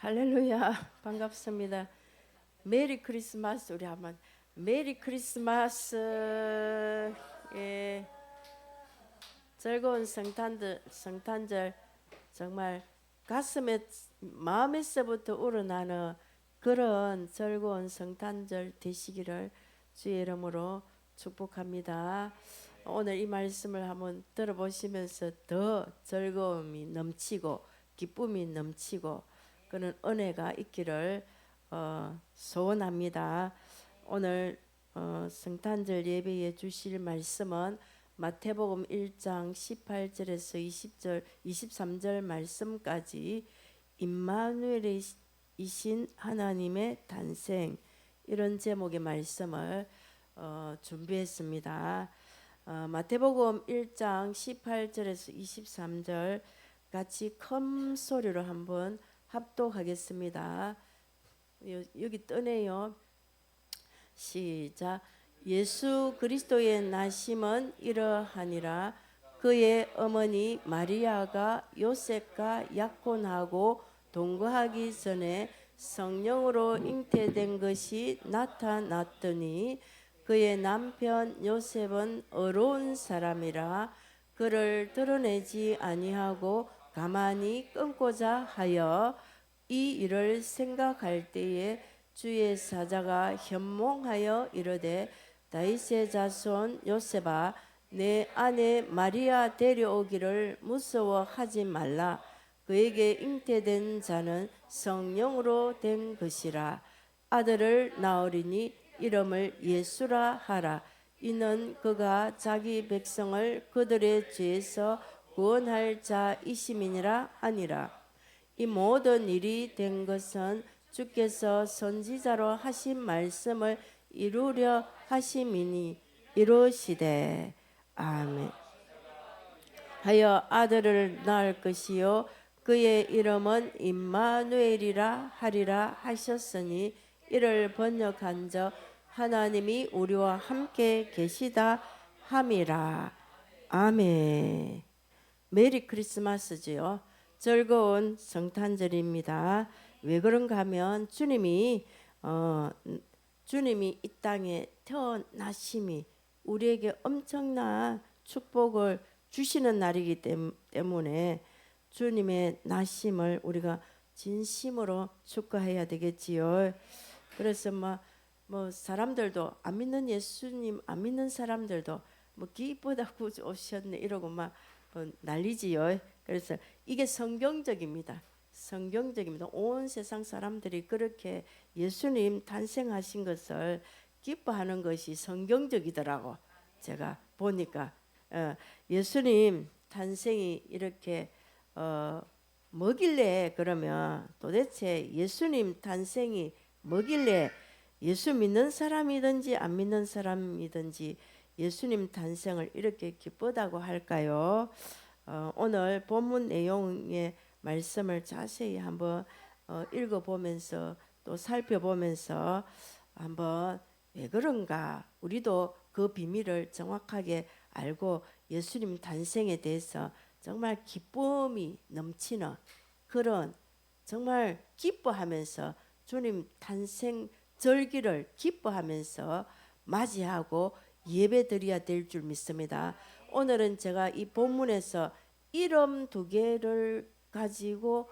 할렐루야. 반갑습니다. 메리 크리스마스. 우리 한번 메리 크리스마스. 예. 즐거운 성탄절 정말 가슴에 마음에서부터 우러나는 그런 즐거운 성탄절 되시기를 주의 이름으로 축복합니다. 오늘 이 말씀을 한번 들어보시면서 더 즐거움이 넘치고 기쁨이 넘치고 그런 은혜가 있기를 소원합니다. 오늘 성탄절 예배에 주실 말씀은 마태복음 1장 18절에서 20절 23절 말씀까지 임마누엘이신 하나님의 탄생, 이런 제목의 말씀을 준비했습니다. 마태복음 1장 18절에서 23절 같이 큰 소리로 한번 합독하겠습니다. 여기 뜨네요. 시작. 예수 그리스도의 나심은 이러하니라. 그의 어머니 마리아가 요셉과 약혼하고 동거하기 전에 성령으로 잉태된 것이 나타났더니 그의 남편 요셉은 어려운 사람이라 그를 드러내지 아니하고 가만히 끊고자 하여 이 일을 생각할 때에 주의 사자가 현몽하여 이르되 다윗의 자손 요셉아, 내 아내 마리아 데려오기를 무서워하지 말라. 그에게 잉태된 자는 성령으로 된 것이라. 아들을 낳으리니 이름을 예수라 하라. 이는 그가 자기 백성을 그들의 죄에서 구원할 자이심이니라 하니라. 이 모든 일이 된 것은 주께서 선지자로 하신 말씀을 이루려 하심이니 이루시되 아멘. 하여 아들을 낳을 것이요 그의 이름은 임마누엘이라 하리라 하셨으니 이를 번역한즉 하나님이 우리와 함께 계시다 함이라. 아멘. 메리 크리스마스지요. 즐거운 성탄절입니다. 왜 그런가 하면 주님이 이 땅에 태어나심이 우리에게 엄청난 축복을 주시는 날이기 때문에 주님의 나심을 우리가 진심으로 축하해야 되겠지요. 그래서 뭐 사람들도 안 믿는 예수님 안 믿는 사람들도 뭐 기쁘다고 오셨네 이러고 막 난리지요. 그래서 이게 성경적입니다. 성경적입니다. 온 세상 사람들이 그렇게 예수님 탄생하신 것을 기뻐하는 것이 성경적이더라고. 제가 보니까 예수님 탄생이 이렇게 뭐길래, 그러면 도대체 예수님 탄생이 뭐길래 예수 믿는 사람이든지 안 믿는 사람이든지 예수님 탄생을 이렇게 기쁘다고 할까요? 오늘 본문 내용의 말씀을 자세히 한번 읽어보면서 또 살펴보면서 한번 왜 그런가 우리도 그 비밀을 정확하게 알고 예수님 탄생에 대해서 정말 기쁨이 넘치는 그런, 정말 기뻐하면서 주님 탄생 절기를 기뻐하면서 맞이하고 예배드려야 될 줄 믿습니다. 오늘은 제가 이 본문에서 이름 두 개를 가지고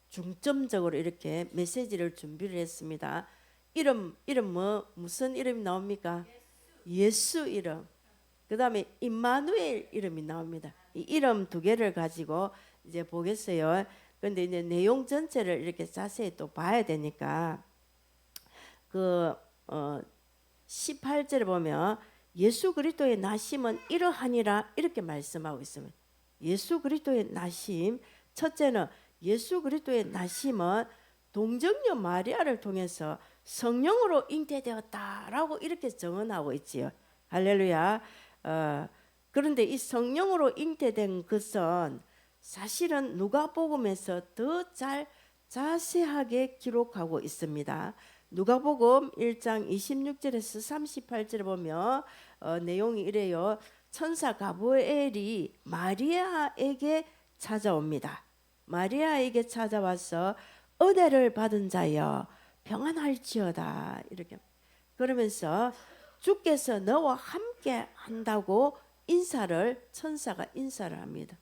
중점적으로 이렇게 메시지를 준비를 했습니다. 이름 무슨 이름이 나옵니까? 예수 이름. 그 다음에 임마누엘 이름이 나옵니다. 이 이름 두 개를 가지고 이제 보겠어요. 그런데 이제 내용 전체를 이렇게 자세히 또 봐야 되니까 18절에 보면 예수 그리스도의 나심은 이러하니라 이렇게 말씀하고 있습니다. 예수 그리스도의 나심, 첫째는 예수 그리스도의 나심은 동정녀 마리아를 통해서 성령으로 잉태되었다라고 이렇게 정언하고 있지요. 할렐루야. 그런데 이 성령으로 잉태된 것은 사실은 누가복음에서 더 잘 자세하게 기록하고 있습니다. 누가복음 1장 26절에서 38절에 보면 내용이 이래요. 천사 가브리엘이 마리아에게 찾아옵니다. 마리아에게 찾아와서 은혜를 받은 자여 평안할지어다 이렇게 그러면서 주께서 너와 함께 한다고 천사가 인사를 합니다.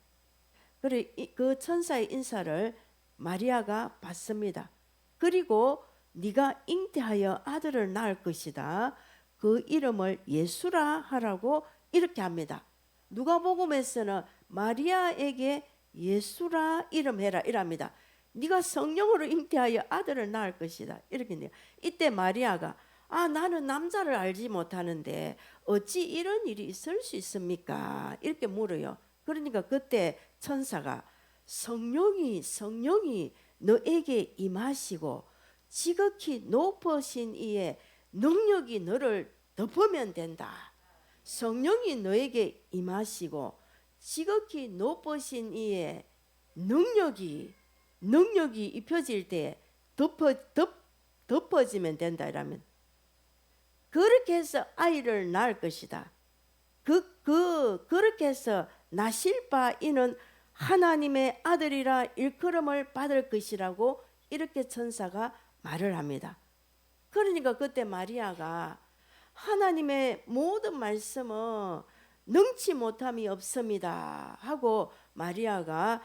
그 천사의 인사를 마리아가 받습니다. 그리고 네가 잉태하여 아들을 낳을 것이다. 그 이름을 예수라 하라고 이렇게 합니다. 누가복음에서는 마리아에게 예수라 이름해라 이랍니다. 네가 성령으로 잉태하여 아들을 낳을 것이다. 이렇게 해요. 이때 마리아가 나는 남자를 알지 못하는데 어찌 이런 일이 있을 수 있습니까? 이렇게 물어요. 그러니까 그때 천사가 성령이 너에게 임하시고 지극히 높으신 이의 능력이 너를 덮으면 된다. 성령이 너에게 임하시고 지극히 높으신 이의 능력이 입혀질 때 덮어지면 된다 이라면 그렇게 해서 아이를 낳을 것이다. 그렇게 해서 나실 바 이는 하나님의 아들이라 일컬음을 받을 것이라고 이렇게 천사가 말을 합니다. 그러니까 그때 마리아가 하나님의 모든 말씀은 능치 못함이 없습니다 하고 마리아가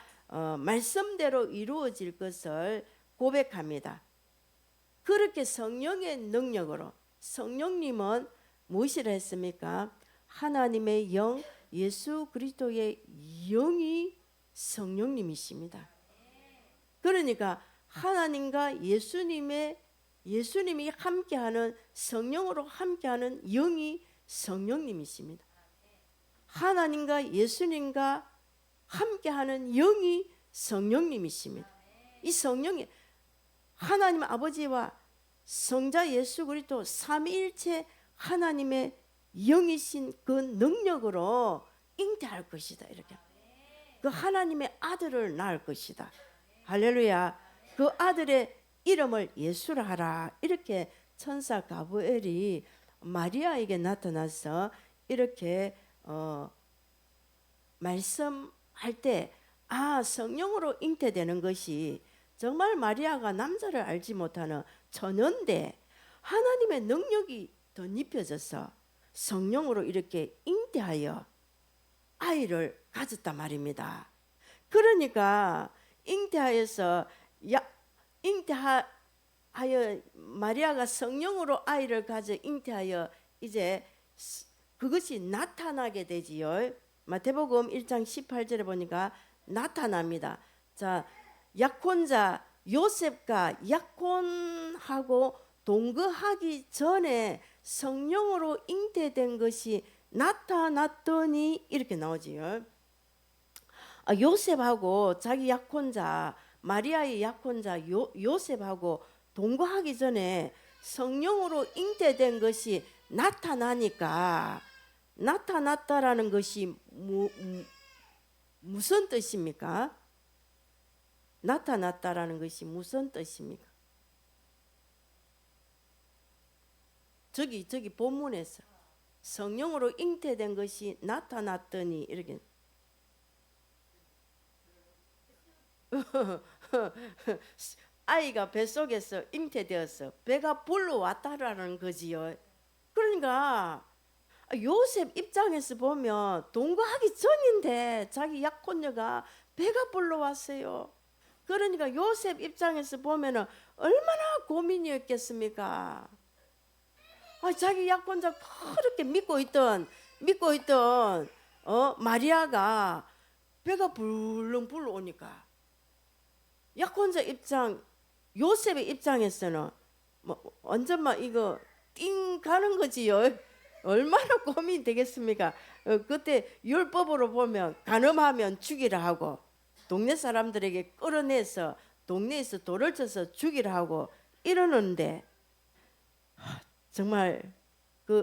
말씀대로 이루어질 것을 고백합니다. 그렇게 성령의 능력으로 성령님은 무엇이라 했습니까? 하나님의 영 예수 그리스도의 영이 성령님이십니다. 그러니까 하나님과 예수님이 함께하는 성령으로 함께하는 영이 성령님이십니다. 하나님과 예수님과 함께하는 영이 성령님이십니다. 이 성령이 하나님 아버지와 성자 예수 그리스도 삼위일체 하나님의 영이신 그 능력으로 잉태할 것이다. 이렇게 그 하나님의 아들을 낳을 것이다. 할렐루야. 그 아들의 이름을 예수라 하라. 이렇게 천사 가브엘이 마리아에게 나타나서 이렇게 말씀할 때 성령으로 잉태되는 것이 정말 마리아가 남자를 알지 못하는 처녀인데 하나님의 능력이 덧입혀져서 성령으로 이렇게 잉태하여 아이를 가졌단 말입니다. 그러니까 잉태하여 마리아가 성령으로 아이를 가져 잉태하여 이제 그것이 나타나게 되지요. 마태복음 1장 18절에 보니까 나타납니다. 자, 약혼자 요셉과 약혼하고 동거하기 전에 성령으로 잉태된 것이 나타났더니 이렇게 나오지요. 요셉하고 자기 약혼자 마리아의 약혼자 요셉하고 동거하기 전에 성령으로 잉태된 것이 나타났다라는 것이 무슨 뜻입니까? 나타났다라는 것이 무슨 뜻입니까? 저기 본문에서 성령으로 잉태된 것이 나타났더니 이렇게 아이가 뱃속에서 잉태되어서 배가 불러왔다라는 거지요. 그러니까 요셉 입장에서 보면 동거하기 전인데 자기 약혼녀가 배가 불러왔어요. 그러니까 요셉 입장에서 보면 얼마나 고민이었겠습니까? 자기 약혼자 그렇게 믿고 있던 마리아가 배가 불렁 불러오니까 약혼자 입장 요셉의 입장에서는 완전 막 이거 띵 가는 거지요. 얼마나 고민이 되겠습니까? 그때 율법으로 보면 간음하면 죽이라 하고 동네 사람들에게 끌어내서 동네에서 돌을 쳐서 죽이라 하고 이러는데 정말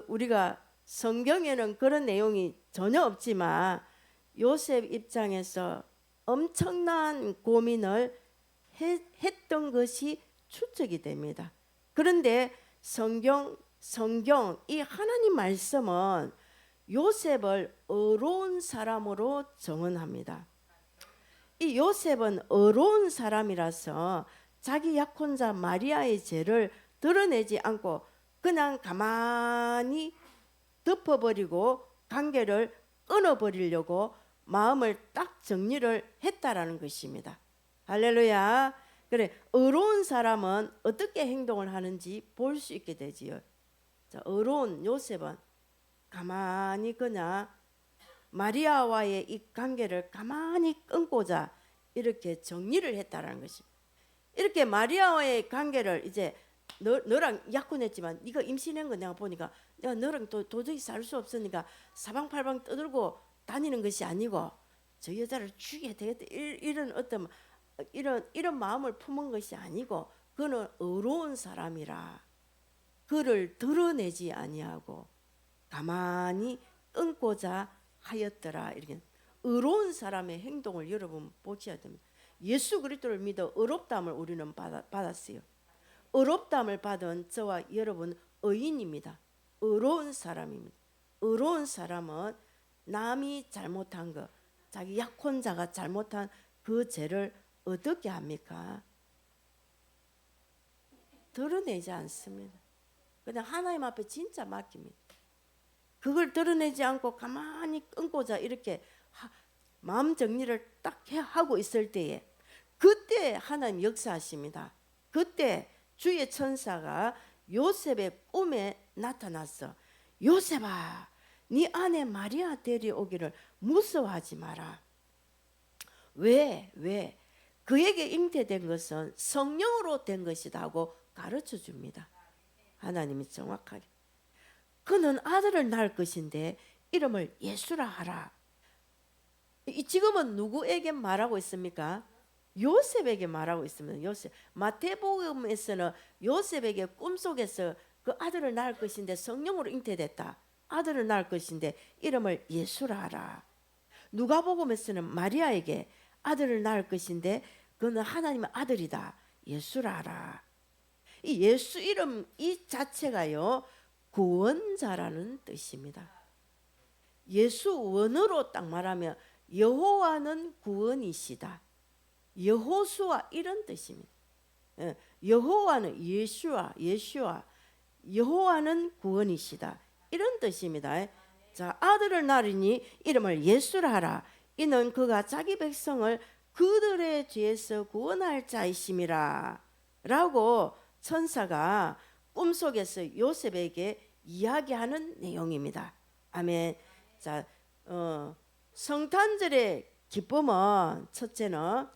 우리가 성경에는 그런 내용이 전혀 없지만 요셉 입장에서 엄청난 고민을 했던 것이 추측이 됩니다. 그런데 성경 이 하나님 말씀은 요셉을 의로운 사람으로 정언합니다. 이 요셉은 어려운 사람이라서 자기 약혼자 마리아의 죄를 드러내지 않고 그냥 가만히 덮어버리고 관계를 끊어버리려고 마음을 딱 정리를 했다라는 것입니다. 할렐루야. 그래, 어려운 사람은 어떻게 행동을 하는지 볼 수 있게 되지요. 자, 어려운 요셉은 가만히 그냥 마리아와의 이 관계를 가만히 끊고자 이렇게 정리를 했다라는 것입니다. 이렇게 마리아와의 관계를 이제 너랑 약혼했지만 네가 임신한 거 내가 보니까 내가 너랑 도저히 살 수 없으니까 사방팔방 떠들고 다니는 것이 아니고 저 여자를 죽여야 되겠다 이런 어떤 이런 마음을 품은 것이 아니고 그는 어려운 사람이라 그를 드러내지 아니하고 가만히 끊고자 하였더라. 이렇게 어려운 사람의 행동을 여러분 보셔야 됩니다. 예수 그리스도를 믿어 어렵다함을 우리는 받았어요. 어렵다함을 받은 저와 여러분 의인입니다. 어려운 사람입니다. 어려운 사람은 남이 잘못한 것, 자기 약혼자가 잘못한 그 죄를 어떻게 합니까? 드러내지 않습니다. 그냥 하나님 앞에 진짜 맡깁니다. 그걸 드러내지 않고 가만히 끊고자 이렇게 마음 정리를 딱 하고 있을 때에 그때 하나님 역사하십니다. 그때 주의 천사가 요셉의 꿈에 나타났어. 요셉아, 네 아내 마리아 데려오기를 무서워하지 마라. 왜? 그에게 잉태된 것은 성령으로 된 것이다 하고 가르쳐 줍니다. 하나님이 정확하게. 그는 아들을 낳을 것인데 이름을 예수라 하라. 지금은 누구에게 말하고 있습니까? 요셉에게 말하고 있습니다. 요셉. 마태복음에서는 요셉에게 꿈속에서 그 아들을 낳을 것인데 성령으로 잉태됐다. 아들을 낳을 것인데 이름을 예수라 하라. 누가복음에서는 마리아에게 아들을 낳을 것인데 그는 하나님의 아들이다. 예수라 하라. 이 예수 이름 이 자체가요 구원자라는 뜻입니다. 예수 원어로 딱 말하면 여호와는 구원이시다. 여호수아 이런 뜻입니다. 여호와는 예수와 여호와는 구원이시다 이런 뜻입니다. 자, 아들을 낳으니 이름을 예수라 하라. 이는 그가 자기 백성을 그들의 죄에서 구원할 자이심이라 라고 천사가 꿈속에서 요셉에게 이야기하는 내용입니다. 아멘. 자, 성탄절의 기쁨은 첫째는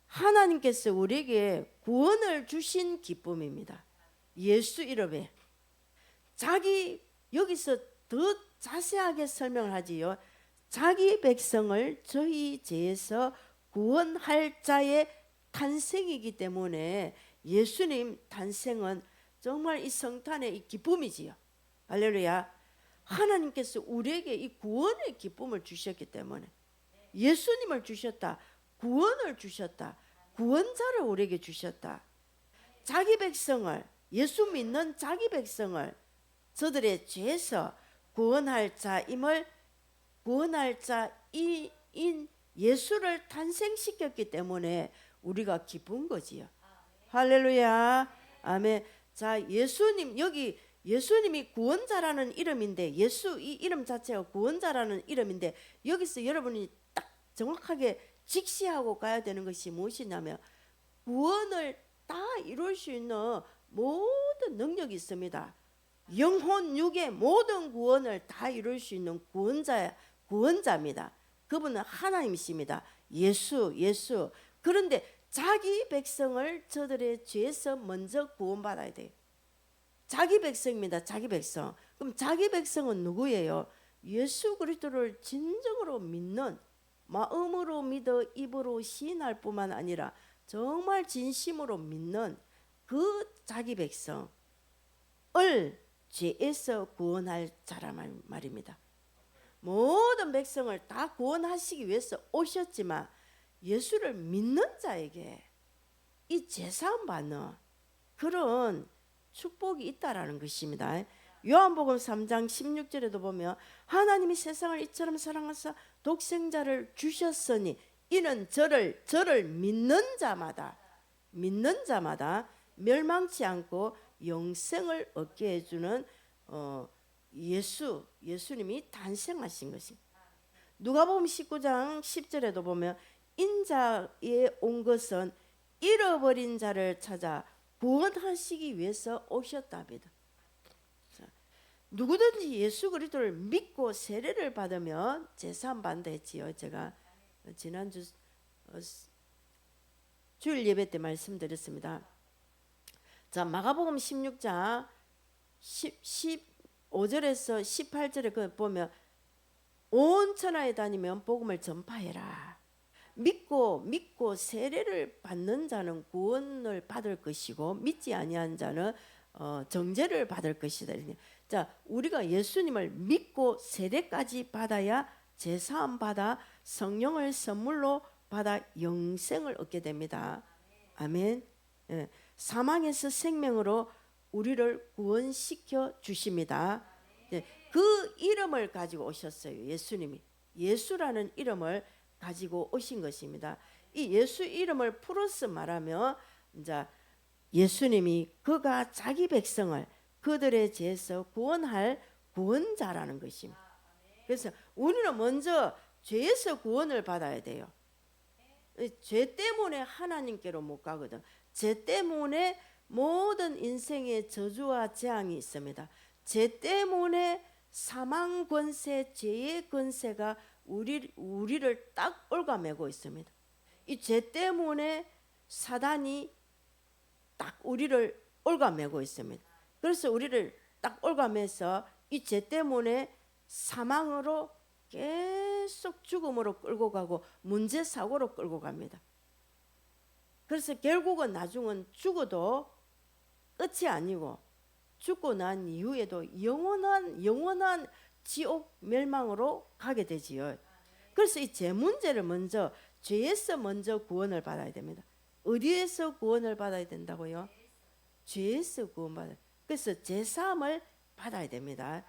하나님께서 우리에게 구원을 주신 기쁨입니다. 예수 이름에. 자기 여기서 더 자세하게 설명을 하지요. 자기 백성을 저희 죄에서 구원할 자의 탄생이기 때문에 예수님 탄생은 정말 이 성탄의 이 기쁨이지요. 할렐루야. 하나님께서 우리에게 이 구원의 기쁨을 주셨기 때문에 예수님을 주셨다. 구원을 주셨다. 구원자를 우리에게 주셨다. 자기 백성을 예수 믿는 자기 백성을 저들의 죄에서 구원할 자임을 구원할 자인 예수를 탄생시켰기 때문에 우리가 기쁜 거지요. 할렐루야. 아멘. 자, 예수님 여기 예수님이 구원자라는 이름인데 예수 이 이름 자체가 구원자라는 이름인데 여기서 여러분이 딱 정확하게 직시하고 가야 되는 것이 무엇이냐면 구원을 다 이룰 수 있는 모든 능력이 있습니다. 영혼 육의 모든 구원을 다 이룰 수 있는 구원자입니다. 그분은 하나님이십니다. 예수. 그런데 자기 백성을 저들의 죄에서 먼저 구원받아야 돼요. 자기 백성입니다. 자기 백성. 그럼 자기 백성은 누구예요? 예수 그리스도를 진정으로 믿는 마음으로 믿어 입으로 시인할 뿐만 아니라 정말 진심으로 믿는 그 자기 백성을 죄에서 구원할 자란 말입니다. 모든 백성을 다 구원하시기 위해서 오셨지만 예수를 믿는 자에게 이 제사함 받는 그런 축복이 있다라는 것입니다. 요한복음 3장 16절에도 보면 하나님이 세상을 이처럼 사랑하사 독생자를 주셨으니 이는 저를 믿는 자마다 멸망치 않고 영생을 얻게 해주는 예수님이 탄생하신 것입니다. 누가복음 19장 10절에도 보면 인자에 온 것은 잃어버린 자를 찾아 구원하시기 위해서 오셨답니다. 누구든지 예수 그리스도를 믿고 세례를 받으면 제사함 받는다 했지요. 제가 지난주 주일 예배 때 말씀드렸습니다. 자, 마가복음 16장 15절에서 18절에 그 보면 온 천하에 다니면 복음을 전파해라. 믿고 세례를 받는 자는 구원을 받을 것이고 믿지 아니한 자는 정죄를 받을 것이다. 자, 우리가 예수님을 믿고 세례까지 받아야 제사함 받아 성령을 선물로 받아 영생을 얻게 됩니다. 아멘. 예. 사망에서 생명으로 우리를 구원시켜 주십니다. 예. 그 이름을 가지고 오셨어요. 예수님이 예수라는 이름을 가지고 오신 것입니다. 이 예수 이름을 풀어서 말하면 이제 예수님이 그가 자기 백성을 그들의 죄에서 구원할 구원자라는 것입니다. 그래서 우리는 먼저 죄에서 구원을 받아야 돼요. 죄 때문에 하나님께로 못 가거든. 죄 때문에 모든 인생의 저주와 재앙이 있습니다. 죄 때문에 사망 권세, 죄의 권세가 우리를 딱 얽어매고 있습니다. 이 죄 때문에 사단이 딱 우리를 얽어매고 있습니다. 그래서 우리를 딱 얽어매서 이 죄 때문에 사망으로 계속 죽음으로 끌고 가고 문제 사고로 끌고 갑니다. 그래서 결국은 나중은 죽어도 끝이 아니고 죽고 난 이후에도 영원한 지옥 멸망으로 가게 되지요. 그래서 이 죄 문제를 먼저 죄에서 먼저 구원을 받아야 됩니다. 어디에서 구원을 받아야 된다고요? 죄에서 구원받아야. 그래서 제사함을 받아야 됩니다.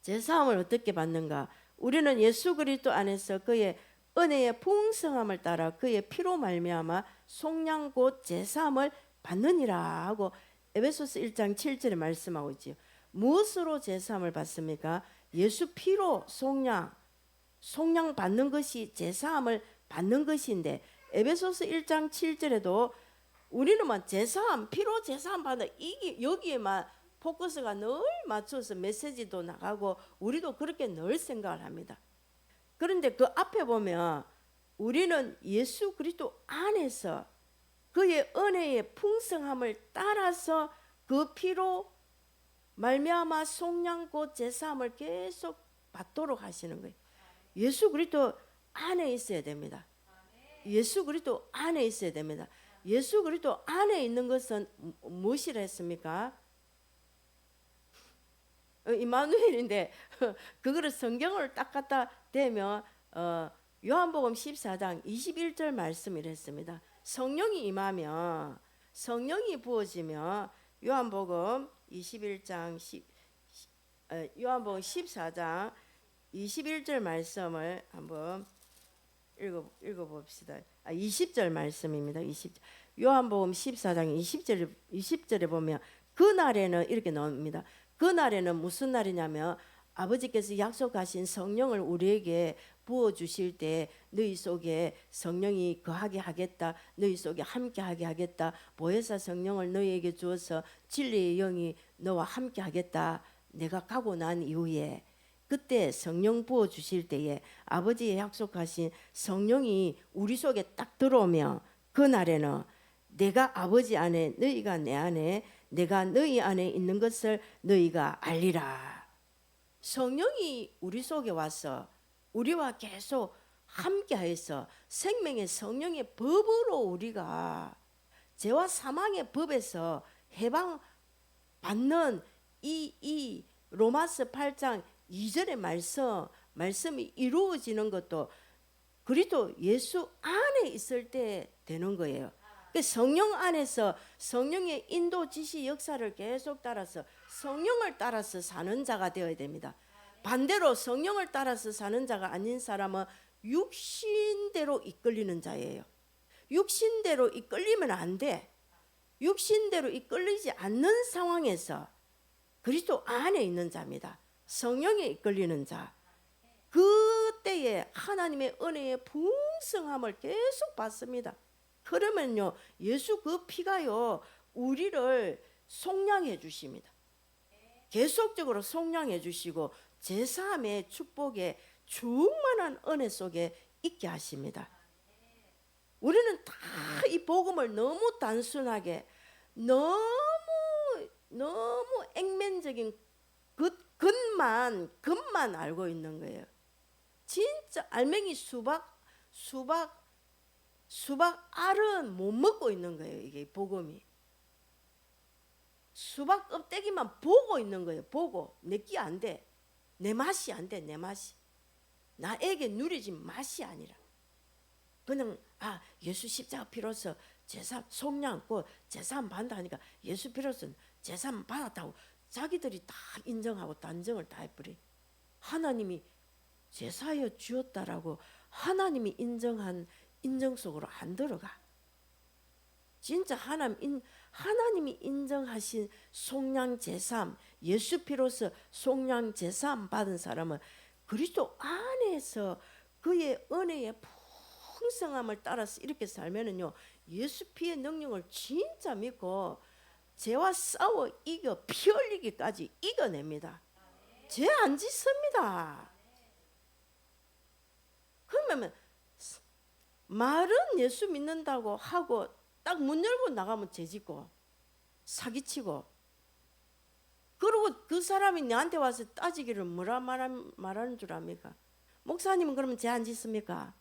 제사함을 어떻게 받는가? 우리는 예수 그리스도 안에서 그의 은혜의 풍성함을 따라 그의 피로 말미암아 속량 곧 제사함을 받느니라 하고 에베소서 1장 7절에 말씀하고 있지요. 무엇으로 제사함을 받습니까? 예수 피로 속량 받는 것이 제사함을 받는 것인데 에베소서 1장 7절에도 우리는 제사함 피로 제사함 받는 이게 여기에만 포커스가 늘 맞춰서 메시지도 나가고 우리도 그렇게 늘 생각을 합니다. 그런데 그 앞에 보면 우리는 예수 그리스도 안에서 그의 은혜의 풍성함을 따라서 그 피로 말미암아 속량 곧 제사함을 계속 받도록 하시는 거예요. 예수 그리스도 안에 있어야 됩니다. 예수 그리스도 안에 있어야 됩니다. 예수 그리스도 안에 있는 것은 무엇이라 했습니까? 임마누엘인데 그거를 성경을 딱 갖다 대면 요한복음 14장 21절 말씀을 했습니다. 성령이 임하면 성령이 부어지면 요한복음 14장 21절 말씀을 한번 읽어봅시다. 20절 말씀입니다. 20절. 요한복음 14장 20절에 보면 그날에는 이렇게 나옵니다. 그날에는 무슨 날이냐면 아버지께서 약속하신 성령을 우리에게 부어주실 때 너희 속에 성령이 거하게 하겠다. 너희 속에 함께하게 하겠다. 보혜사 성령을 너희에게 주어서 진리의 영이 너와 함께하겠다. 내가 가고 난 이후에 그때 성령 부어주실 때에 아버지의 약속하신 성령이 우리 속에 딱 들어오면 그날에는 내가 아버지 안에 너희가 내 안에 내가 너희 안에 있는 것을 너희가 알리라. 성령이 우리 속에 와서 우리와 계속 함께하여서 생명의 성령의 법으로 우리가 죄와 사망의 법에서 해방받는 이 로마서 8장 2절의 말씀이 이루어지는 것도 그리스도 예수 안에 있을 때 되는 거예요. 성령 안에서 성령의 인도 지시 역사를 계속 따라서 성령을 따라서 사는 자가 되어야 됩니다. 반대로 성령을 따라서 사는 자가 아닌 사람은 육신대로 이끌리는 자예요. 육신대로 이끌리면 안 돼. 육신대로 이끌리지 않는 상황에서 그리스도 안에 있는 자입니다. 성령에 이끌리는 자. 그때에 하나님의 은혜의 풍성함을 계속 받습니다. 그러면요, 예수 그 피가요, 우리를 속량해 주십니다. 계속적으로 속량해 주시고 제사함의 축복에 충만한 은혜 속에 있게 하십니다. 우리는 다 이 복음을 너무 단순하게, 너무 액면적인 겉만 알고 있는 거예요. 진짜 알맹이 수박 알은 못 먹고 있는 거예요. 이게 복음이. 수박 껍데기만 보고 있는 거예요. 보고. 내 끼 안 돼. 내 맛이 안 돼. 내 맛이. 나에게 누려진 맛이 아니라. 그냥 예수 십자가 피로서 제사 속량고 제사함 받는다 하니까 예수 피로서 제사함 받았다고 자기들이 다 인정하고 단정을 다 해버리. 하나님이 제사여 주었다라고 하나님이 인정한 인정 속으로 안 들어가. 진짜 하나님이 인정하신 속량 제사함, 예수 피로서 속량 제사함 받은 사람은 그리스도 안에서 그의 은혜의 풍성함을 따라서 이렇게 살면은요, 예수 피의 능력을 진짜 믿고 죄와 싸워 이겨 피 흘리기까지 이겨냅니다. 죄 안 짓습니다. 그러면 말은 예수 믿는다고 하고 딱 문 열고 나가면 죄 짓고 사기치고, 그리고 그 사람이 나한테 와서 따지기를 뭐라 말하는 줄 압니까? 목사님은 그러면 죄 안 짓습니까?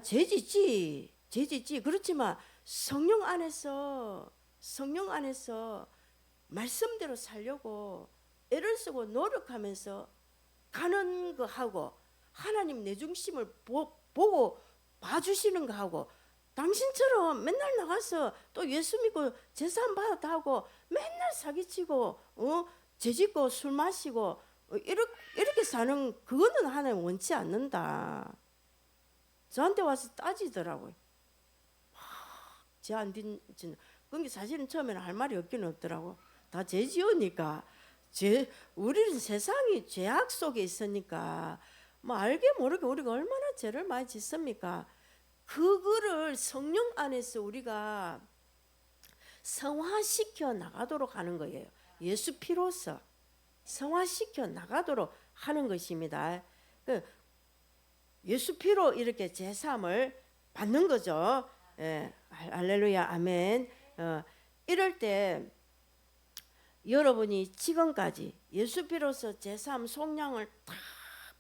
죄 짓지. 그렇지만 성령 안에서 말씀대로 살려고 애를 쓰고 노력하면서 가는 거 하고, 하나님 내 중심을 보고 봐주시는 거 하고, 당신처럼 맨날 나가서 또 예수 믿고 제사함 받았다 하고 맨날 사기치고 죄 짓고 술 마시고 이렇게 사는 그거는 하나님 원치 않는다. 저한테 와서 따지더라고요. 죄 안 짓는. 그게 사실은 처음에는 할 말이 없긴 없더라고. 다 죄 지으니까. 우리는 세상이 죄악 속에 있으니까 뭐 알게 모르게 우리가 얼마나 죄를 많이 짓습니까? 그거를 성령 안에서 우리가 성화시켜 나가도록 하는 거예요. 예수 피로서 성화시켜 나가도록 하는 것입니다. 예수 피로 이렇게 제사함을 받는 거죠. 예, 할렐루야, 아멘. 이럴 때 여러분이 지금까지 예수 피로서 제사함 속량을 다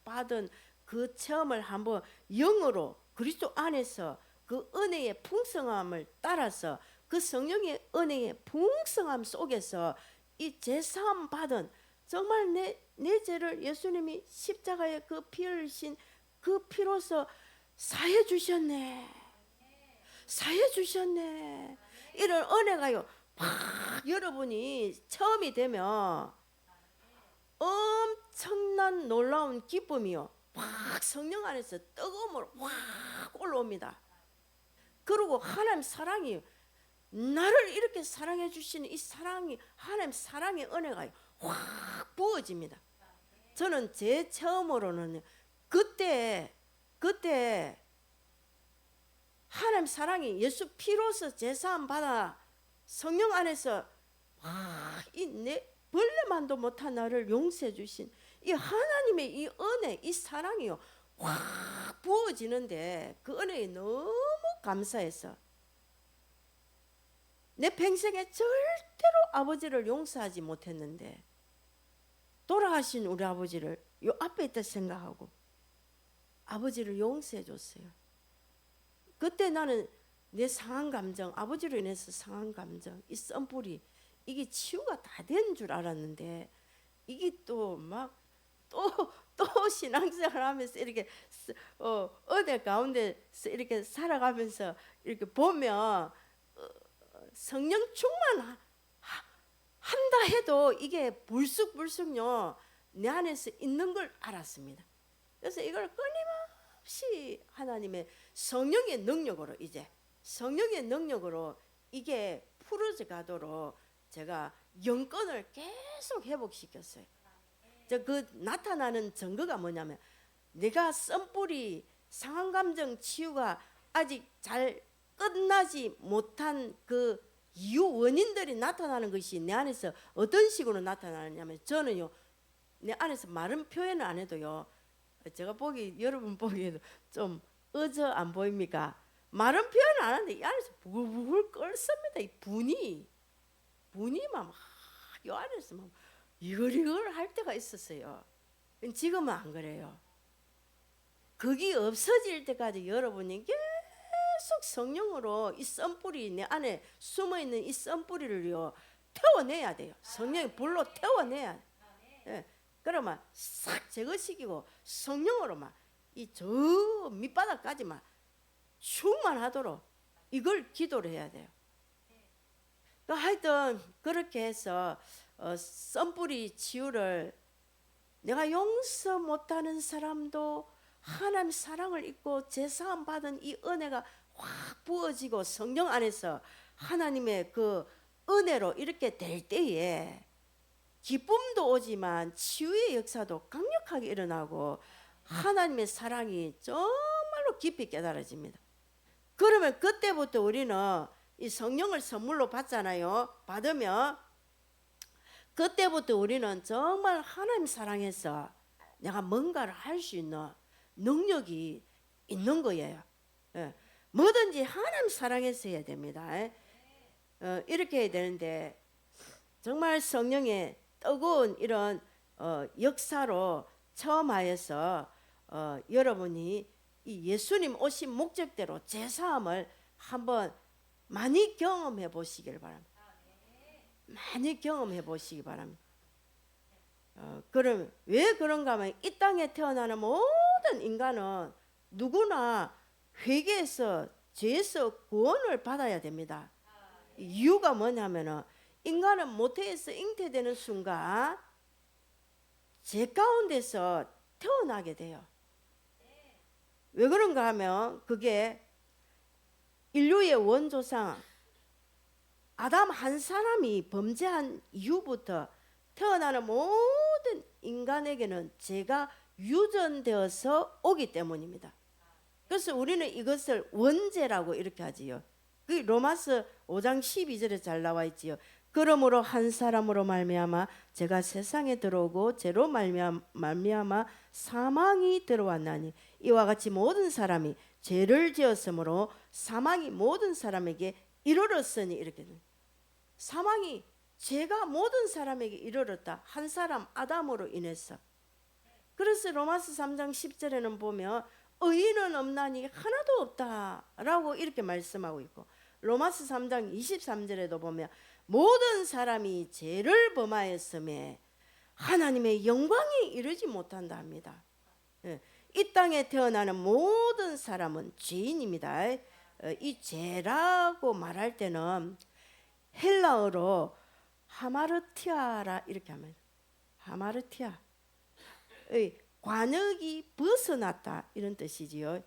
받은 그 체험을 한번 영으로 그리스도 안에서 그 은혜의 풍성함을 따라서 그 성령의 은혜의 풍성함 속에서 이 제사함 받은 정말 내 죄를 예수님이 십자가에 그 피 흘리신 그 피로서 사해 주셨네. 이런 은혜가요, 막 여러분이 처음이 되면 엄청난 놀라운 기쁨이요, 막 성령 안에서 뜨거움으로 확 올라옵니다. 그리고 하나님 사랑이, 나를 이렇게 사랑해 주시는 이 사랑이, 하나님 사랑의 은혜가 확 부어집니다. 저는 제 처음으로는 그때 하나님 사랑이 예수 피로서 제사함 받아 성령 안에서 내 벌레만도 못한 나를 용서해 주신 이 하나님의 이 은혜, 이 사랑이요 확 부어지는데, 그 은혜에 너무 감사해서 내 평생에 절대로 아버지를 용서하지 못했는데 돌아가신 우리 아버지를 요 앞에 있다 생각하고 아버지를 용서해 줬어요. 그때 나는 내 상한 감정, 아버지로 인해서 상한 감정, 이 썬뿌리, 이게 치유가 다 된 줄 알았는데 이게 또 신앙생활 하면서 이렇게 어디 가운데서 이렇게 살아가면서 이렇게 보면 성령 충만 한다 해도 이게 불쑥요 내 안에서 있는 걸 알았습니다. 그래서 이걸 없이 하나님의 성령의 능력으로 이제 성령의 능력으로 이게 풀어져 가도록 제가 영권을 계속 회복시켰어요. 그 나타나는 증거가 뭐냐면 내가 썸뿌리 상한 감정 치유가 아직 잘 끝나지 못한 그 이유 원인들이 나타나는 것이 내 안에서 어떤 식으로 나타나느냐면 저는요 내 안에서 말은 표현을 안 해도요 제가 보기 여러분 보기에도 좀 어저 안 보입니까? 말은 표현 안 하는데 이 안에서 부글부글 끓습니다. 이 분이 막 이 안에서 막 이글이글 할 때가 있었어요. 지금은 안 그래요. 그게 없어질 때까지 여러분이 계속 성령으로 이 썬뿌리 내 안에 숨어있는 이 썬뿌리를요 태워내야 돼요. 성령이 불로 태워내야 돼요. 예. 그러면 싹 제거시키고 성령으로만 이 저 밑바닥까지만 충만하도록 이걸 기도를 해야 돼요. 하여튼 그렇게 해서 썬뿌리 치유를 내가 용서 못하는 사람도 하나님 사랑을 잊고 제사함 받은 이 은혜가 확 부어지고 성령 안에서 하나님의 그 은혜로 이렇게 될 때에 기쁨도 오지만 치유의 역사도 강력하게 일어나고 하나님의 사랑이 정말로 깊이 깨달아집니다. 그러면 그때부터 우리는 이 성령을 선물로 받잖아요. 받으면 그때부터 우리는 정말 하나님 사랑해서 내가 뭔가를 할 수 있는 능력이 있는 거예요. 예. 뭐든지 하나님 사랑해서 해야 됩니다. 이렇게 해야 되는데 정말 성령의 뜨거운 이런 역사로 처음 하여서 여러분이 이 예수님 오신 목적대로 제사함을 한번 많이 경험해 보시길 바랍니다. 많이 경험해 보시기 바랍니다. 그럼 왜 그런가 하면 이 땅에 태어나는 모든 인간은 누구나 회개해서 죄에서 구원을 받아야 됩니다. 이유가 뭐냐면은 인간은 모태에서 잉태되는 순간 죄 가운데서 태어나게 돼요. 왜 그런가 하면 그게 인류의 원조상 아담 한 사람이 범죄한 이후부터 태어나는 모든 인간에게는 죄가 유전되어서 오기 때문입니다. 그래서 우리는 이것을 원죄라고 이렇게 하지요. 그 로마서 5장 12절에 잘 나와 있지요. 그러므로 한 사람으로 말미암아 죄가 세상에 들어오고 죄로 말미암아 사망이 들어왔나니 이와 같이 모든 사람이 죄를 지었으므로 사망이 모든 사람에게 이르렀으니 이렇게 사망이 죄가 모든 사람에게 이르렀다. 한 사람 아담으로 인해서. 그래서 로마서 3장 10절에는 보면 의인은 없나니 하나도 없다라고 이렇게 말씀하고 있고 로마서 3장 23절에도 보면 모든 사람이 죄를 범하였음에 하나님의 영광이 이르지 못한다 합니다. 이 땅에 태어나는 모든 사람은 죄인입니다. 이 죄라고 말할 때는 헬라어로 하마르티아라 이렇게 합니다. 하마르티아. 관역이 벗어났다 이런 뜻이지요.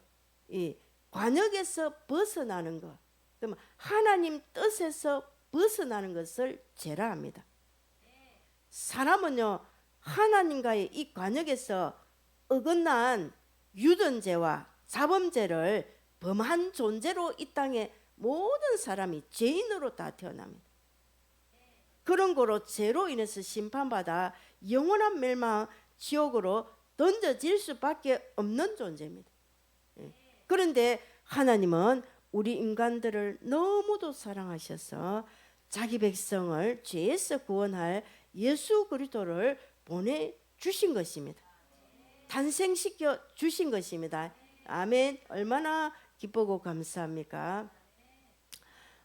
이 관역에서 벗어나는 것. 그러면 하나님 뜻에서 벗어나는 것을 죄라 합니다. 사람은요 하나님과의 이 관역에서 어긋난 유전죄와 자범죄를 범한 존재로 이 땅에 모든 사람이 죄인으로 다 태어납니다. 그런 거로 죄로 인해서 심판받아 영원한 멸망 지옥으로 던져질 수밖에 없는 존재입니다. 그런데 하나님은 우리 인간들을 너무도 사랑하셔서 자기 백성을 죄에서 구원할 예수 그리스도를 보내주신 것입니다. 탄생시켜 주신 것입니다. 아멘. 얼마나 기쁘고 감사합니까?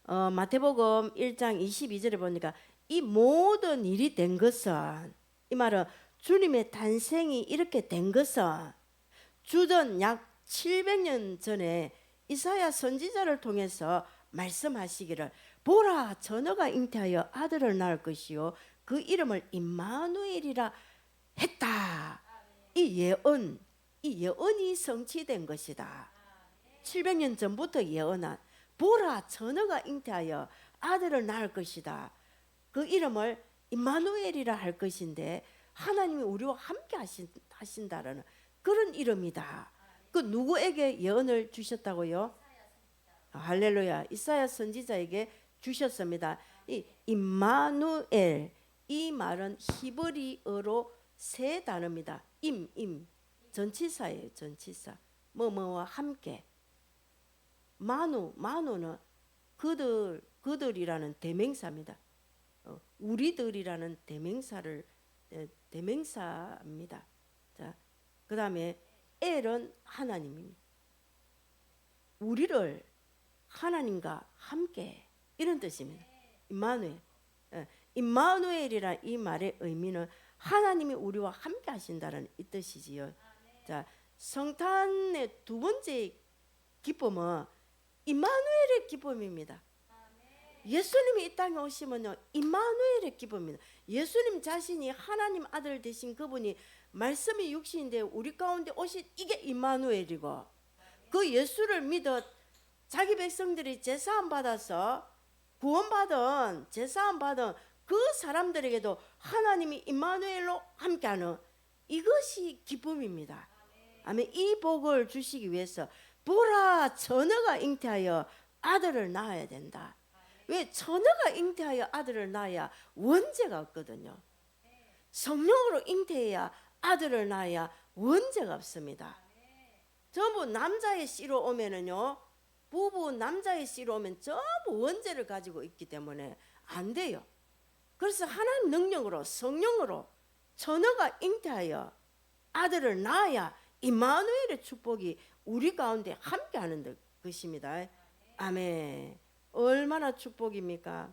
마태복음 1장 22절에 보니까 이 모든 일이 된 것은 이 말은 주님의 탄생이 이렇게 된 것은 주전 약 700년 전에 이사야 선지자를 통해서 말씀하시기를 보라 처녀가 잉태하여 아들을 낳을 것이요 그 이름을 임마누엘이라 했다. 이 예언 이 예언이 성취된 것이다. 700년 전부터 예언한 보라 처녀가 잉태하여 아들을 낳을 것이다. 그 이름을 임마누엘이라 할 것인데 하나님이 우리와 함께 하신다라는 그런 이름이다. 그 누구에게 예언을 주셨다고요? 할렐루야. 이사야 선지자에게 주셨습니다. 이 임마누엘, 이 말은 히브리어로 세 단어입니다. 전치사예요. 전치사. 뭐뭐와 함께. 마누는 그들이라는 대명사입니다. 우리들이라는 대명사입니다. 자, 그다음에 엘은 하나님입니다. 우리를 하나님과 함께 이런 뜻입니다. 임마누엘. 임마누엘이라 이 말의 의미는 하나님이 우리와 함께 하신다는 이 뜻이지요. 자, 성탄의 두 번째 기쁨은 임마누엘의 기쁨입니다. 예수님이 이 땅에 오시면요, 임마누엘의 기쁨입니다. 예수님 자신이 하나님 아들 되신 그분이 말씀이 육신인데 우리 가운데 오신 이게 임마누엘이고, 그 예수를 믿어 자기 백성들이 제사함 받아서 구원받은 제사함 받은 그 사람들에게도 하나님이 임마누엘로 함께하는 이것이 기쁨입니다. 아멘. 이 복을 주시기 위해서 보라 처녀가 잉태하여 아들을 낳아야 된다. 왜? 처녀가 잉태하여 아들을 낳아야 원죄가 없거든요. 성령으로 잉태해야 아들을 낳아야 원죄가 없습니다. 전부 남자의 씨로 오면은요, 부부 남자의 씨로 오면 전부 원죄를 가지고 있기 때문에 안 돼요. 그래서 하나님 능력으로 성령으로 처녀가 잉태하여 아들을 낳아야 임마누엘의 축복이 우리 가운데 함께하는 것입니다. 아멘. 얼마나 축복입니까?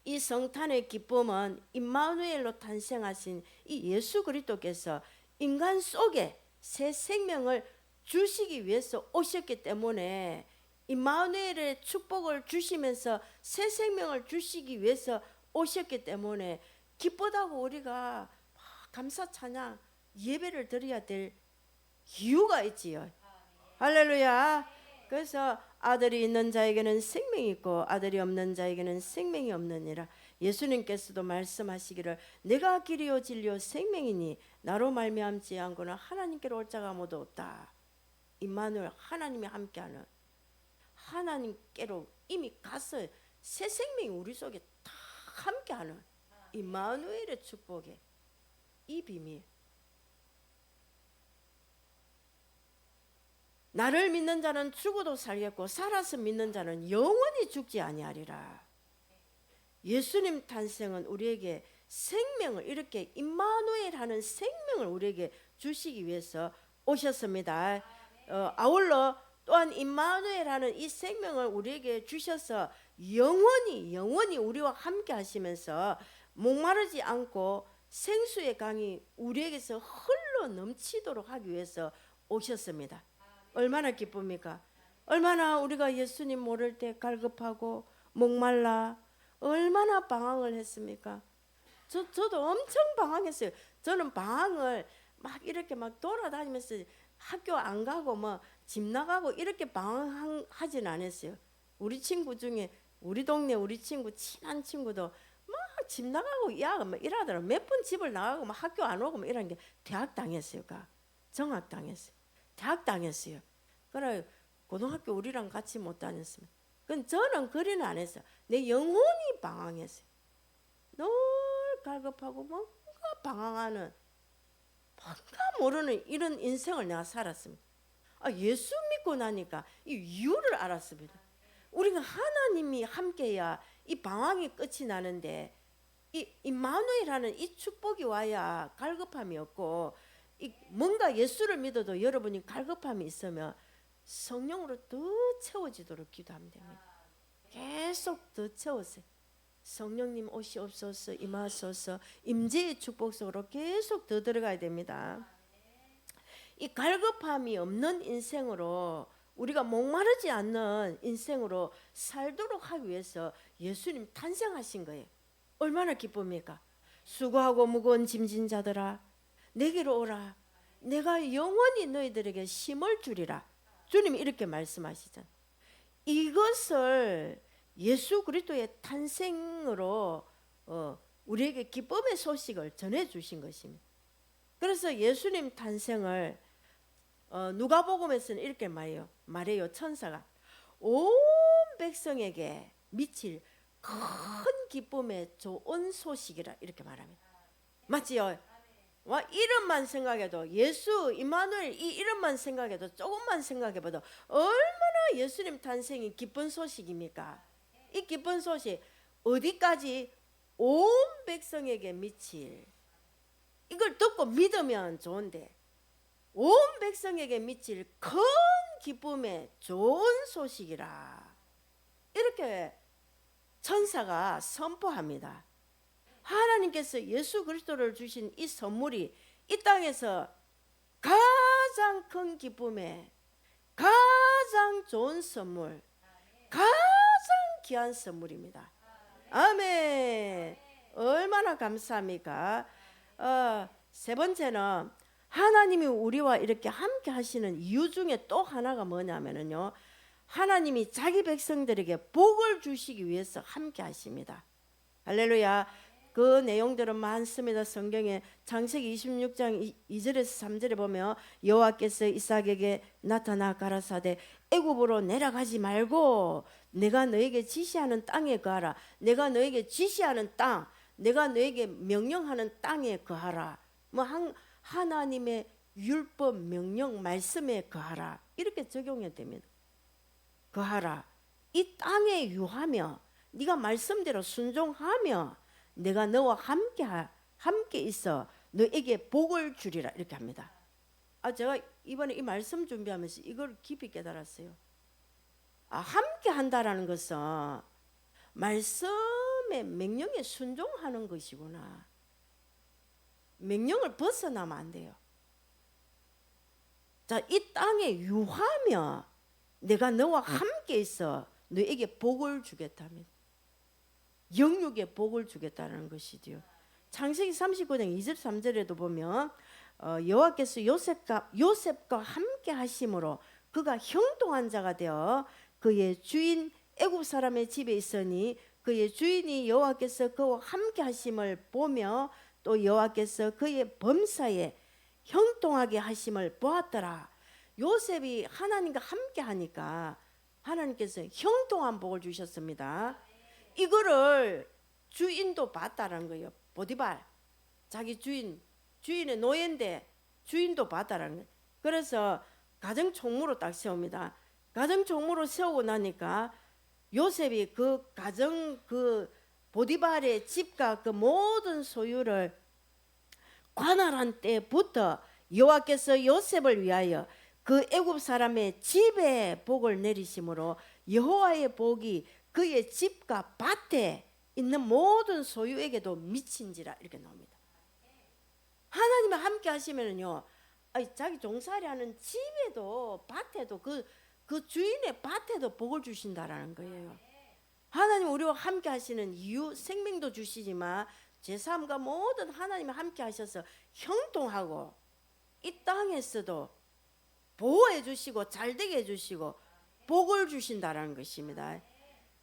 이 성탄의 기쁨은 임마누엘로 탄생하신 이 예수 그리스도께서 인간 속에 새 생명을 주시기 위해서 오셨기 때문에, 임마누엘의 축복을 주시면서 새 생명을 주시기 위해서 오셨기 때문에 기쁘다고 우리가 감사 찬양 예배를 드려야 될 이유가 있지요. 할렐루야. 그래서 아들이 있는 자에게는 생명이 있고 아들이 없는 자에게는 생명이 없느니라. 예수님께서도 말씀하시기를 내가 길이요 진리요 생명이니 나로 말미암지 않고는 하나님께로 올 자가 아무도 없다. 임마누엘, 하나님이 함께하는, 하나님께로 이미 갔어요. 새 생명이 우리 속에 다 함께하는 임마누엘의 축복의 이 비밀. 나를 믿는 자는 죽어도 살겠고 살아서 믿는 자는 영원히 죽지 아니하리라. 예수님 탄생은 우리에게 생명을, 이렇게 임마누엘 하는 생명을 우리에게 주시기 위해서 오셨습니다. 아울러 또한 임마누엘 하는 이 생명을 우리에게 주셔서 영원히 우리와 함께 하시면서 목마르지 않고 생수의 강이 우리에게서 흘러 넘치도록 하기 위해서 오셨습니다. 얼마나 기쁩니까? 얼마나 우리가 예수님 모를 때 갈급하고 목말라 얼마나 방황을 했습니까? 저도 엄청 방황했어요. 저는 방황을 막 이렇게 막 돌아다니면서 학교 안 가고 뭐 집 나가고 이렇게 방황하진 않았어요. 우리 친구 중에 우리 동네 우리 친구 친한 친구도 막 집 나가고 야 막 이러더라. 몇 번 집을 나가고 막 학교 안 오고 막 이런 게 대학 당했어요. 정학 당했어요. 대학 당했어요. 그래 고등학교 우리랑 같이 못 다녔습니다. 그건 저는 그리는 안 했어요. 내 영혼이 방황했어요. 늘 갈급하고 뭔가 방황하는 뭔가 모르는 이런 인생을 내가 살았습니다. 예수 믿고 나니까 이 이유를 알았습니다. 우리가 하나님이 함께해야 이 방황이 끝이 나는데, 이 임마누엘하는 이 축복이 와야 갈급함이 없고, 뭔가 예수를 믿어도 여러분이 갈급함이 있으면 성령으로 더 채워지도록 기도하면 됩니다. 계속 더 채우세요. 성령님 오시옵소서, 임하소서, 임재의 축복 속으로 계속 더 들어가야 됩니다. 이 갈급함이 없는 인생으로, 우리가 목마르지 않는 인생으로 살도록 하기 위해서 예수님 탄생하신 거예요. 얼마나 기쁩니까? 수고하고 무거운 짐진 자들아 내게로 오라. 내가 영원히 너희들에게 심을 주리라. 주님이 이렇게 말씀하시잖아요. 이것을 예수 그리스도의 탄생으로 우리에게 기쁨의 소식을 전해주신 것입니다. 그래서 예수님 탄생을 누가복음에서는 이렇게 말해요. 천사가 온 백성에게 미칠 큰 기쁨의 좋은 소식이라 이렇게 말합니다. 맞지요? 와, 이름만 생각해도 예수 임마누엘 이 이름만 생각해도 조금만 생각해봐도 얼마나 예수님 탄생이 기쁜 소식입니까? 이 기쁜 소식 어디까지? 온 백성에게 미칠, 이걸 듣고 믿으면 좋은데 온 백성에게 미칠 큰 기쁨의 좋은 소식이라 이렇게 천사가 선포합니다. 하나님께서 예수 그리스도를 주신 이 선물이 이 땅에서 가장 큰 기쁨의 가장 좋은 선물, 가장 귀한 선물입니다. 아멘. 얼마나 감사합니까? 세 번째는 하나님이 우리와 이렇게 함께 하시는 이유 중에 또 하나가 뭐냐면요, 하나님이 자기 백성들에게 복을 주시기 위해서 함께 하십니다. 할렐루야. 그 내용들은 많습니다. 성경에 창세기 26장 2절에서 3절에 보면 여호와께서 이삭에게 나타나 가라사대 애굽으로 내려가지 말고 내가 너에게 지시하는 땅에 거하라. 내가 너에게 지시하는 땅, 내가 너에게 명령하는 땅에 거하라. 하나님의 율법 명령 말씀에 거하라. 이렇게 적용이 됩니다. 거하라. 이 땅에 유하며 네가 말씀대로 순종하며 내가 너와 함께 있어 너에게 복을 주리라 이렇게 합니다. 제가 이번에 이 말씀 준비하면서 이걸 깊이 깨달았어요. 함께 한다라는 것은 말씀의 명령에 순종하는 것이구나. 명령을 벗어나면 안 돼요. 자, 이 땅에 유하며 내가 너와 함께 있어 너에게 복을 주겠답니다. 영육의 복을 주겠다는 것이지요. 창세기 39장 23절에도 보면 여호와께서 요셉과 함께 하심으로 그가 형통한 자가 되어 그의 주인 애굽 사람의 집에 있으니 그의 주인이 여호와께서 그와 함께 하심을 보며 또 여호와께서 그의 범사에 형통하게 하심을 보았더라. 요셉이 하나님과 함께 하니까 하나님께서 형통한 복을 주셨습니다. 이거를 주인도 봤다라는 거예요. 보디발, 자기 주인의 노예인데 주인도 봤다라는 거예요. 그래서 가정 총무로 딱 세웁니다. 가정 총무로 세우고 나니까 요셉이 그 가정 그 보디발의 집과 그 모든 소유를 관할한 때부터 여호와께서 요셉을 위하여 그 애굽 사람의 집에 복을 내리심으로 여호와의 복이 그의 집과 밭에 있는 모든 소유에게도 미친지라 이렇게 나옵니다. 하나님과 함께 하시면은요, 자기 종살이하는 집에도 밭에도 그 주인의 밭에도 복을 주신다라는 거예요. 하나님 우리와 함께 하시는 이유, 생명도 주시지만 제3과 모든 하나님과 함께 하셔서 형통하고 이 땅에서도 보호해 주시고 잘되게 해주시고 복을 주신다라는 것입니다.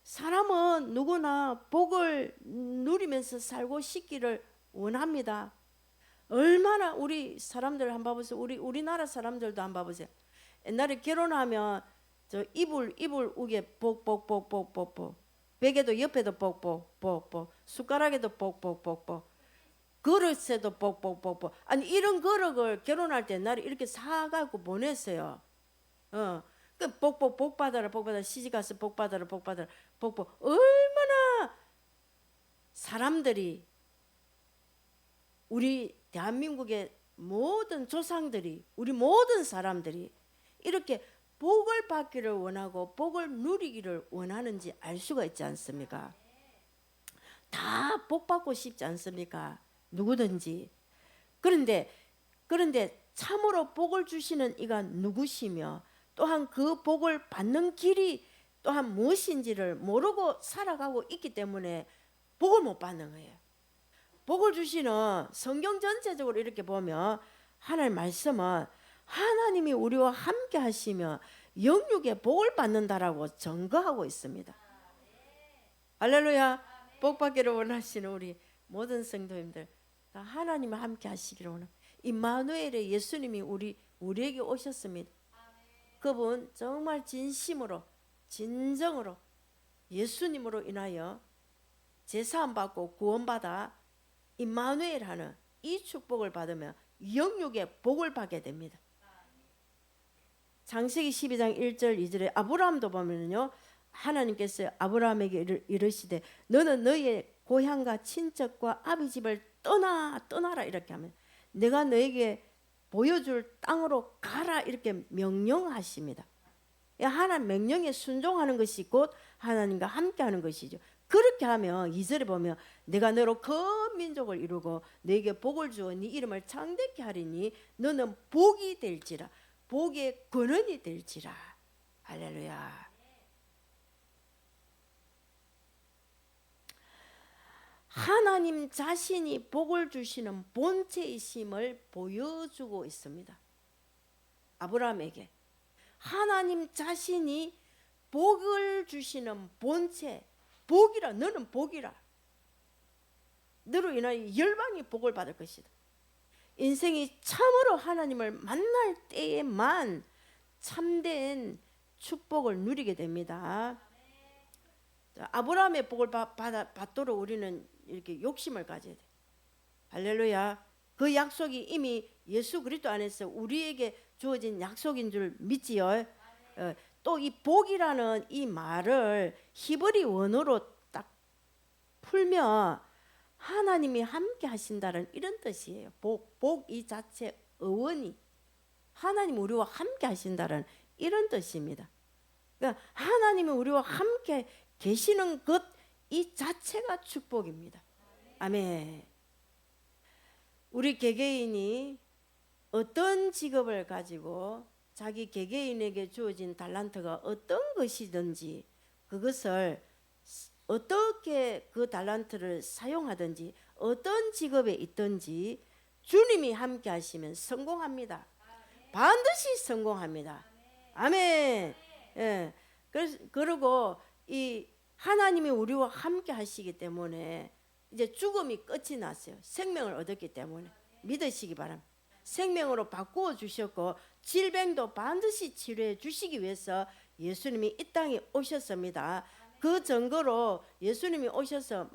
사람은 누구나 복을 누리면서 살고 싶기를 원합니다. 얼마나 우리 사람들 한번 봐보세요. 우리나라 사람들도 한번 봐보세요. 옛날에 결혼하면 저 이불 우게 복복복복복복, 베개도 옆에도 복복복복, 숟가락에도 복복복복, 그릇에도 복복복복. 아니 이런 그릇을 결혼할 때 옛날에 이렇게 사가지고 보냈어요. 그 복 받아라 시집가서 복 받아라 얼마나 사람들이 우리 대한민국의 모든 조상들이 우리 모든 사람들이 이렇게 복을 받기를 원하고 복을 누리기를 원하는지 알 수가 있지 않습니까? 다 복 받고 싶지 않습니까? 누구든지. 그런데 참으로 복을 주시는 이가 누구시며 또한 그 복을 받는 길이 또한 무엇인지를 모르고 살아가고 있기 때문에 복을 못 받는 거예요. 복을 주시는 성경 전체적으로 이렇게 보면 하나님 말씀은 하나님이 우리와 함께 하시며 영육의 복을 받는다라고 증거하고 있습니다. 할렐루야. 복 받기를 원하시는 우리 모든 성도님들 다 하나님과 함께 하시기를 원합니다. 임마누엘의 예수님이 우리에게 오셨습니다. 그분 정말 진심으로 진정으로 예수님으로 인하여 제사함 받고 구원받아 임마누엘 하는 이 축복을 받으며 영육의 복을 받게 됩니다. 창세기 12장 1절 2절에 아브라함도 보면요, 하나님께서 아브라함에게 이르시되 너는 너의 고향과 친척과 아비 집을 떠나라 이렇게 하면 내가 너에게 보여줄 땅으로 가라 이렇게 명령하십니다. 하나님 명령에 순종하는 것이 곧 하나님과 함께하는 것이죠. 그렇게 하면 2절에 보면 내가 너로 큰 민족을 이루고 너에게 복을 주어 네 이름을 창대케 하리니 너는 복이 될지라 복의 근원이 될지라. 할렐루야. 하나님 자신이 복을 주시는 본체이심을 보여주고 있습니다. 아브라함에게 하나님 자신이 복을 주시는 본체, 복이라, 너는 복이라, 너로 인하여 열방이 복을 받을 것이다. 인생이 참으로 하나님을 만날 때에만 참된 축복을 누리게 됩니다. 아브라함의 복을 받도록 우리는 이렇게 욕심을 가져야 돼. 할렐루야. 그 약속이 이미 예수 그리스도 안에서 우리에게 주어진 약속인 줄 믿지요. 또 이 복이라는 이 말을 히브리 원어로 딱 풀면 하나님이 함께 하신다는 이런 뜻이에요. 복 이 자체 어원이 하나님 우리와 함께 하신다는 이런 뜻입니다. 그러니까 하나님이 우리와 함께 계시는 것 이 자체가 축복입니다. 아멘. 우리 개개인이 어떤 직업을 가지고 자기 개개인에게 주어진 달란트가 어떤 것이든지 그것을 어떻게 그 달란트를 사용하든지 어떤 직업에 있든지 주님이 함께 하시면 성공합니다. 반드시 성공합니다. 아멘. 예. 그리고 이 하나님이 우리와 함께 하시기 때문에 이제 죽음이 끝이 났어요. 생명을 얻었기 때문에 믿으시기 바랍니다. 생명으로 바꾸어 주셨고 질병도 반드시 치료해 주시기 위해서 예수님이 이 땅에 오셨습니다. 그 증거로 예수님이 오셔서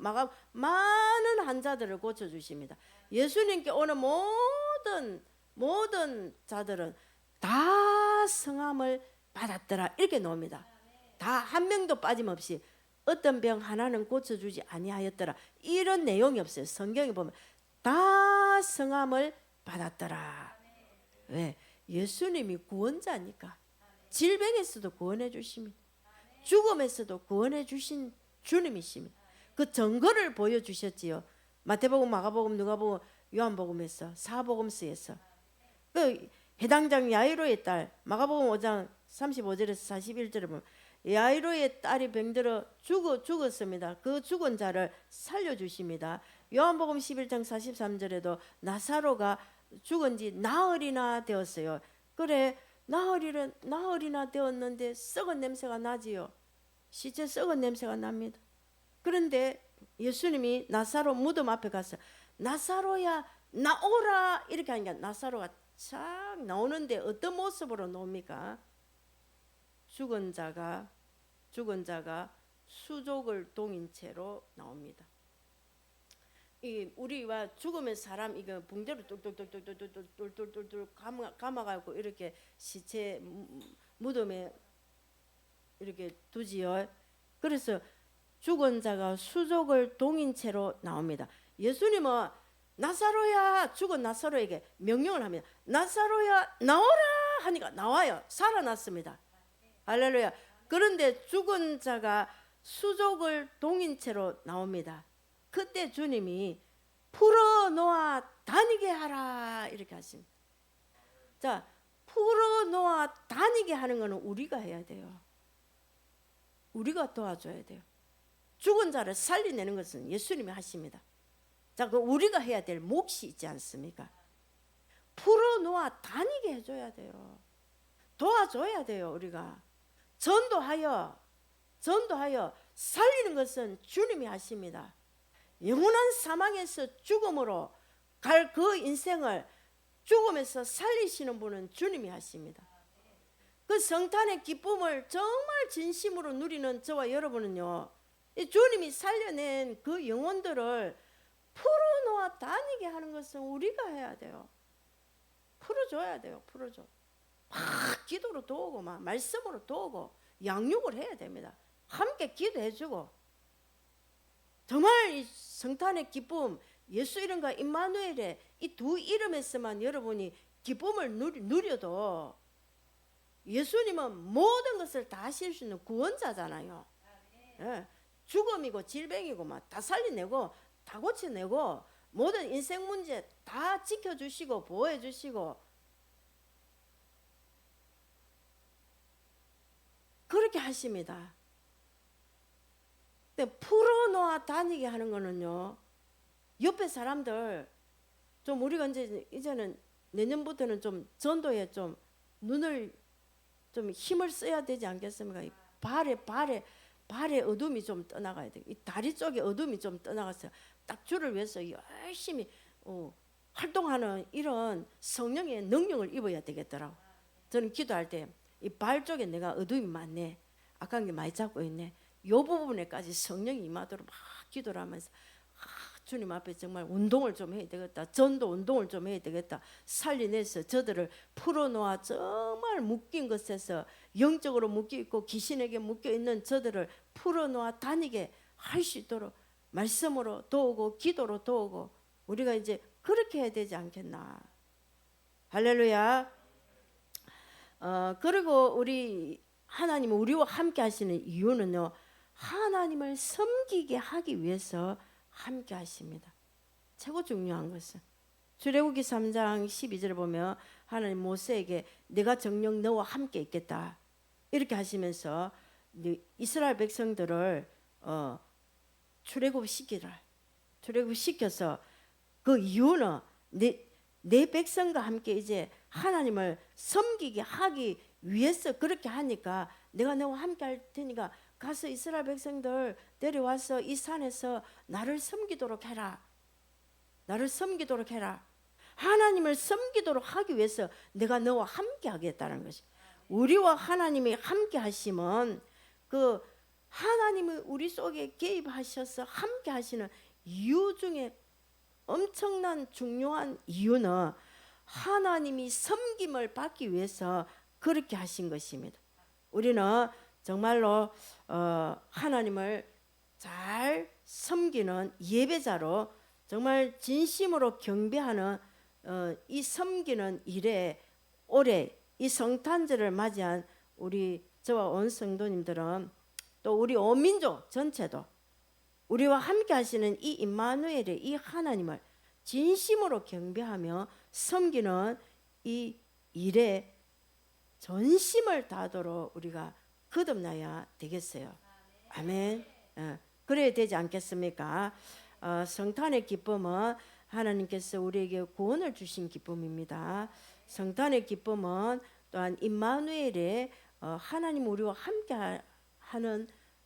많은 환자들을 고쳐주십니다. 예수님께 오는 모든 자들은 다 성함을 받았더라 이렇게 나옵니다. 다 한 명도 빠짐없이 어떤 병 하나는 고쳐주지 아니하였더라 이런 내용이 없어요. 성경에 보면 다 성함을 받았더라. 왜? 예수님이 구원자니까. 질병에서도 구원해 주십니다. 죽음에서도 구원해 주신 주님이십니다. 그 증거를 보여주셨지요. 마태복음, 마가복음, 누가복음, 요한복음에서 사복음서에서 그 해당장 야이로의 딸 마가복음 5장 35절에서 41절에 보면 야이로의 딸이 병들어 죽었습니다. 그 죽은 자를 살려주십니다. 요한복음 11장 43절에도 나사로가 죽은 지 나흘이나 되었어요. 그래 나흘이나 되었는데 썩은 냄새가 나지요. 시체 썩은 냄새가 납니다. 그런데 예수님이 나사로 무덤 앞에 가서 나사로야 나오라 이렇게 하니까 나사로가 착 나오는데 어떤 모습으로 나옵니까? 죽은 자가 수족을 동인 채로 나옵니다. 이 우리와 죽으면 사람 이거 붕대로 똘똘똘똘똘똘똘똘 감아가지고 이렇게 시체 무덤에 이렇게 두지요. 그래서 죽은 자가 수족을 동인 채로 나옵니다. 예수님은 나사로야 죽은 나사로에게 명령을 합니다. 나사로야 나오라 하니까 나와요. 살아났습니다. 할렐루야. 그런데 죽은 자가 수족을 동인 채로 나옵니다. 그때 주님이 풀어놓아 다니게 하라 이렇게 하십니다. 자, 풀어놓아 다니게 하는 것은 우리가 해야 돼요. 우리가 도와줘야 돼요. 죽은 자를 살려내는 것은 예수님이 하십니다. 자, 그 우리가 해야 될 몫이 있지 않습니까? 풀어놓아 다니게 해줘야 돼요. 도와줘야 돼요. 우리가 전도하여 살리는 것은 주님이 하십니다. 영원한 사망에서 죽음으로 갈 그 인생을 죽음에서 살리시는 분은 주님이 하십니다. 그 성탄의 기쁨을 정말 진심으로 누리는 저와 여러분은요, 주님이 살려낸 그 영혼들을 풀어놓아 다니게 하는 것은 우리가 해야 돼요. 풀어줘야 돼요. 풀어줘. 막 기도로 도우고 막 말씀으로 도우고 양육을 해야 됩니다. 함께 기도해주고, 정말 이 성탄의 기쁨, 예수 이름과 임마누엘의 이 두 이름에서만 여러분이 기쁨을 누려도 예수님은 모든 것을 다 하실 수 있는 구원자잖아요. 예, 죽음이고 질병이고 막 다 살려내고 다 고쳐내고 모든 인생 문제 다 지켜주시고 보호해주시고 그렇게 하십니다. 근데 풀어놓아 다니게 하는 거는요, 옆에 사람들 좀 우리가 이제는 내년부터는 좀 전도에 좀 눈을 좀 힘을 써야 되지 않겠습니까? 이 발에 어둠이 좀 떠나가야 돼. 이 다리 쪽에 어둠이 좀 떠나가서 딱 주를 위해서 열심히 활동하는 이런 성령의 능력을 입어야 되겠더라고. 저는 기도할 때 이 발 쪽에 내가 어둠이 많네, 악한 게 많이 잡고 있네, 요 부분에까지 성령이 임하도록 막 기도를 하면서 주님 앞에 정말 운동을 좀 해야 되겠다, 전도 운동을 좀 해야 되겠다, 살려내서 저들을 풀어놓아 정말 묶인 것에서 영적으로 묶여있고 귀신에게 묶여있는 저들을 풀어놓아 다니게 할 수 있도록 말씀으로 도우고 기도로 도우고 우리가 이제 그렇게 해야 되지 않겠나. 할렐루야. 그리고 우리 하나님은 우리와 함께 하시는 이유는요, 하나님을 섬기게 하기 위해서 함께 하십니다. 최고 중요한 것은 출애굽기 3장 12절을 보면 하나님 모세에게 내가 정녕 너와 함께 있겠다 이렇게 하시면서 이스라엘 백성들을 출애굽시켜서 그 이유는 내 백성과 함께 이제 하나님을 섬기게 하기 위해서 그렇게 하니까 내가 너와 함께 할 테니까 가서 이스라엘 백성들 데려와서 이 산에서 나를 섬기도록 해라. 나를 섬기도록 해라. 하나님을 섬기도록 하기 위해서 내가 너와 함께 하겠다는 것이. 우리와 하나님이 함께 하시면 그 하나님이 우리 속에 개입하셔서 함께 하시는 이유 중에 엄청난 중요한 이유는 하나님이 섬김을 받기 위해서 그렇게 하신 것입니다. 우리는 정말로 하나님을 잘 섬기는 예배자로 정말 진심으로 경배하는 이 섬기는 일에 올해 이 성탄절을 맞이한 우리 저와 온 성도님들은 또 우리 온 민족 전체도 우리와 함께 하시는 이 임마누엘의 이 하나님을 진심으로 경배하며 섬기는 이 일에 전심을 다하도록 우리가 거듭나야 되겠어요. 아멘. 그래야 되지 않겠습니까? 성탄의 기쁨은 하나님께서 우리에게 구원을 주신 기쁨입니다. 성탄의 기쁨은 또한 임마누엘의 하나님 우리와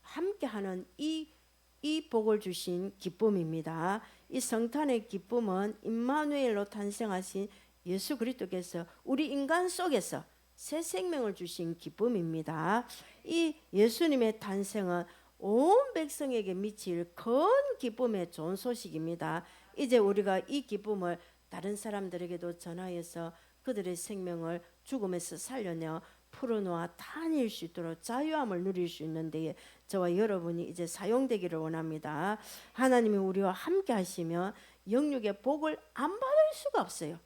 함께하는 이 복을 주신 기쁨입니다. 이 성탄의 기쁨은 임마누엘로 탄생하신 예수 그리스도께서 우리 인간 속에서 새 생명을 주신 기쁨입니다. 이 예수님의 탄생은 온 백성에게 미칠 큰 기쁨의 좋은 소식입니다. 이제 우리가 이 기쁨을 다른 사람들에게도 전하여서 그들의 생명을 죽음에서 살려내어 풀어놓아 다닐 수 있도록 자유함을 누릴 수 있는 데에 저와 여러분이 이제 사용되기를 원합니다. 하나님이 우리와 함께 하시면 영육의 복을 안 받을 수가 없어요.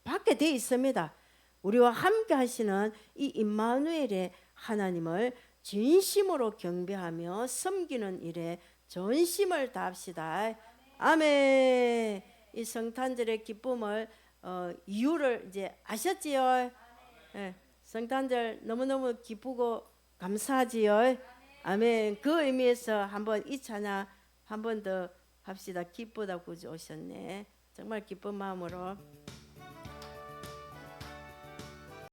받게 돼 있습니다. 우리와 함께 하시는 이 임마누엘의 하나님을 진심으로 경배하며 섬기는 일에 전심을 다합시다. 아멘. 이 성탄절의 기쁨을 이유를 이제 아셨지요? 네. 성탄절 너무너무 기쁘고 감사하지요. 아멘. 그 의미에서 한번 이 찬양 한 번 더 합시다. 기쁘다 구주 오셨네. 정말 기쁜 마음으로